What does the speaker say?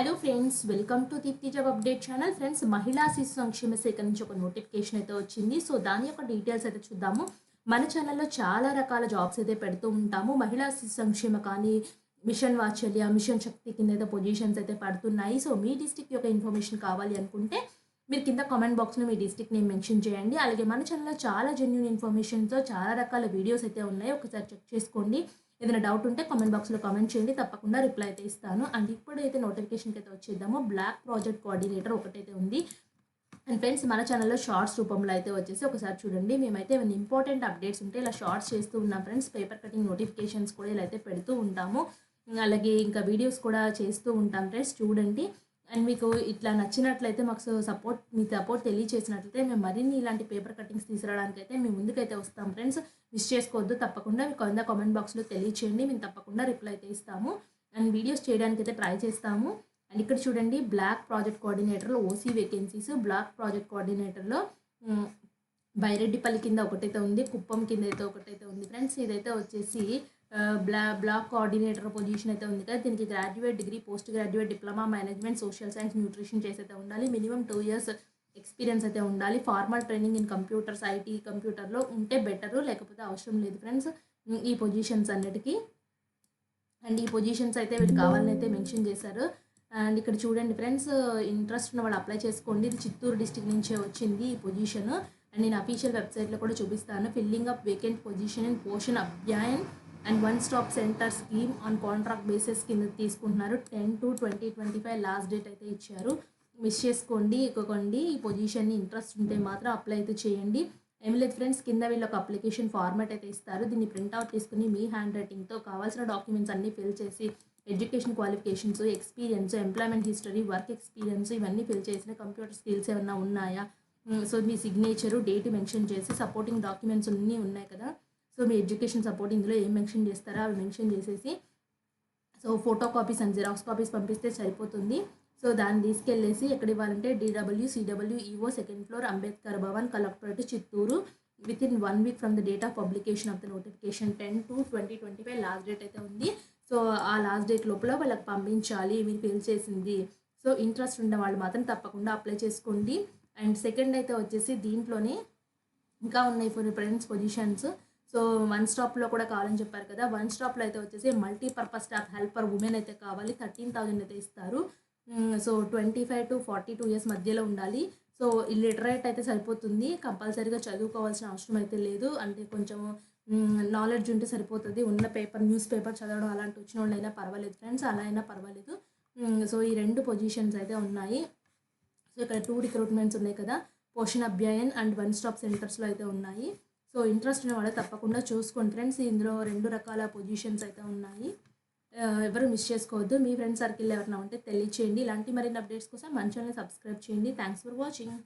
Hello friends, welcome to Deepti job update channel. Friends, మహిళా శిశు సంక్షేమ శాఖ నుంచి ఒక నోటిఫికేషన్ అయితే వచ్చింది. సో దాని యొక్క డీటెయిల్స్ అయితే చూద్దాము. మన ఛానల్లో చాలా రకాల జాబ్స్ అయితే పెడుతూ ఉంటాము. మహిళా శిశు సంక్షేమ కానీ, మిషన్ వాత్సల్య, మిషన్ శక్తి కింద అయితే పొజిషన్స్ అయితే పడుతున్నాయి. సో మీ డిస్ట్రిక్ట్ యొక్క ఇన్ఫర్మేషన్ కావాలి అనుకుంటే మీరు కింద కామెంట్ బాక్స్లో మీ డిస్ట్రిక్ట్ నేమ్ మెన్షన్ చేయండి. అలాగే మన ఛానల్లో చాలా జెన్యూన్ ఇన్ఫర్మేషన్తో చాలా రకాల వీడియోస్ అయితే ఉన్నాయి. ఒకసారి చెక్ చేసుకోండి. ఏదైనా డౌట్ ఉంటే కామెంట్ బాక్స్లో కామెంట్ చేయండి, తప్పకుండా రిప్లై అయితే ఇస్తాను. అండ్ ఇప్పుడైతే నోటిఫికేషన్కి అయితే వచ్చేద్దాము. బ్లాక్ ప్రాజెక్ట్ కోఆర్డినేటర్ ఒకటైతే ఉంది. అండ్ ఫ్రెండ్స్, మన ఛానల్లో షార్ట్స్ రూపంలో అయితే వచ్చేసి ఒకసారి చూడండి. మేమైతే ఏమైనా ఇంపార్టెంట్ అప్డేట్స్ ఉంటే ఇలా షార్ట్స్ చేస్తూ ఉన్నాం ఫ్రెండ్స్. పేపర్ కటింగ్ నోటిఫికేషన్స్ కూడా ఇలా అయితే పెడుతూ ఉంటాము. అలాగే ఇంకా వీడియోస్ కూడా చేస్తూ ఉంటాం ఫ్రెండ్స్, చూడండి. అండ్ మీకు ఇట్లా నచ్చినట్లయితే మాకు మీ సపోర్ట్ తెలియచేసినట్లయితే మేము మరిన్ని ఇలాంటి పేపర్ కటింగ్స్ తీసుకురావడానికి అయితే మేము ముందుకైతే వస్తాం ఫ్రెండ్స్. మిస్ చేసుకోవద్దు, తప్పకుండా మీకు కింద కామెంట్ బాక్స్లో తెలియచేయండి, మేము తప్పకుండా రిప్లై అయితే ఇస్తాము. అండ్ వీడియోస్ చేయడానికి అయితే ట్రై చేస్తాము. అండ్ ఇక్కడ చూడండి, బ్లాక్ ప్రాజెక్ట్ కోఆర్డినేటర్లో ఓసీ వేకెన్సీస్. బ్లాక్ ప్రాజెక్ట్ కోఆర్డినేటర్లో బైరెడ్డిపల్లి కింద ఒకటైతే ఉంది, కుప్పం కింద అయితే ఒకటైతే ఉంది ఫ్రెండ్స్. ఇదైతే వచ్చేసి బ్లాక్ కోఆర్డినేటర్ పొజిషన్ అయితే ఉంది కదా. దీనికి graduate degree, post graduate diploma management, social science, nutrition చేసి అయితే ఉండాలి. మినిమం 2 years ఎక్స్పీరియన్స్ అయితే ఉండాలి. Formal training in computers, IT కంప్యూటర్లో ఉంటే బెటరు, లేకపోతే అవసరం లేదు ఫ్రెండ్స్ ఈ పొజిషన్స్ అన్నిటికీ. అండ్ ఈ పొజిషన్స్ అయితే వీళ్ళు కావాలని అయితే మెన్షన్ చేశారు. అండ్ ఇక్కడ చూడండి ఫ్రెండ్స్, ఇంట్రెస్ట్ ఉన్న వాళ్ళు అప్లై చేసుకోండి. ఇది చిత్తూరు డిస్టిక్ నుంచే వచ్చింది ఈ పొజిషన్. అండ్ నేను అఫీషియల్ వెబ్సైట్లో కూడా చూపిస్తాను. Filling up vacant position in Poshan Abhiyaan and one stop centre scheme on contract basis కింద తీసుకుంటున్నారు. 10/2/2025 లాస్ట్ డేట్ అయితే ఇచ్చారు. మిస్ చేసుకోండి, ఇవ్వకండి. ఈ పొజిషన్ని ఇంట్రెస్ట్ ఉంటే మాత్రం అప్లై అయితే చేయండి. ఏం లేదు ఫ్రెండ్స్, కింద వీళ్ళు ఒక అప్లికేషన్ ఫార్మాట్ అయితే ఇస్తారు. దీన్ని ప్రింట్అవుట్ తీసుకుని మీ హ్యాండ్ రైటింగ్తో కావాల్సిన డాక్యుమెంట్స్ అన్నీ ఫిల్ చేసి, education qualifications, experience, employment history, work experience ఇవన్నీ ఫిల్ చేసిన, కంప్యూటర్ స్కిల్స్ ఏమన్నా ఉన్నాయా, సో మీ సిగ్నేచరు, డేట్ మెన్షన్ చేసి, సపోర్టింగ్ డాక్యుమెంట్స్ అన్నీ ఉన్నాయి కదా. సో మీ ఎడ్యుకేషన్ సపోర్ట్ ఇందులో ఏం మెన్షన్ చేస్తారో అవి మెన్షన్ చేసేసి, so photo copies and xerox copies పంపిస్తే సరిపోతుంది. సో దాన్ని తీసుకెళ్ళేసి ఎక్కడ ఇవ్వాలంటే DWCWEO 2nd floor Ambedkar Bhavan, collectorate, Chittoor, with in 1 week from the date of publication of the notification. 10/2/2025 last date అయితే ఉంది. సో ఆ లాస్ట్ డేట్ లోపల వాళ్ళకి పంపించాలి మీరు ఫిల్ చేసింది. సో ఇంట్రెస్ట్ ఉన్న వాళ్ళు మాత్రం తప్పకుండా అప్లై చేసుకోండి. అండ్ సెకండ్ అయితే వచ్చేసి దీంట్లోనే ఇంకా ఉన్నాయి ఫ్రెండ్స్ పొజిషన్స్. సో వన్ స్టాప్లో కూడా కావాలని చెప్పారు కదా. వన్ స్టాప్లో అయితే వచ్చేసి మల్టీపర్పస్ స్టాఫ్ హెల్పర్ ఉమెన్ అయితే కావాలి. 13,000 అయితే ఇస్తారు. సో 25 to 42 years మధ్యలో ఉండాలి. సో లిటరేట్ అయితే సరిపోతుంది, కంపల్సరీగా చదువుకోవాల్సిన అవసరం అయితే లేదు. అంటే కొంచెం నాలెడ్జ్ ఉంటే సరిపోతుంది. ఉన్న న్యూస్ పేపర్ చదవడం అలాంటి వచ్చిన వాళ్ళు అయినా పర్వాలేదు ఫ్రెండ్స్, అలా అయినా పర్వాలేదు. సో ఈ 2 పొజిషన్స్ అయితే ఉన్నాయి. సో ఇక్కడ 2 రిక్రూట్మెంట్స్ ఉన్నాయి కదా, Poshan Abhiyaan and one stop సెంటర్స్లో అయితే ఉన్నాయి. సో ఇంట్రెస్ట్ ఉన్న వాళ్ళు తప్పకుండా చూసుకోండి ఫ్రెండ్స్. ఇందులో 2 రకాల పొజిషన్స్ అయితే ఉన్నాయి. ఎవరు మిస్ చేసుకోవద్దు. మీ ఫ్రెండ్స్ సర్కిల్ ఎవరైనా ఉంటే తెలియచేయండి. ఇలాంటి మరిన్ని అప్డేట్స్ కోసం మన ఛానల్ సబ్స్క్రైబ్ చేయండి. Thanks for watching.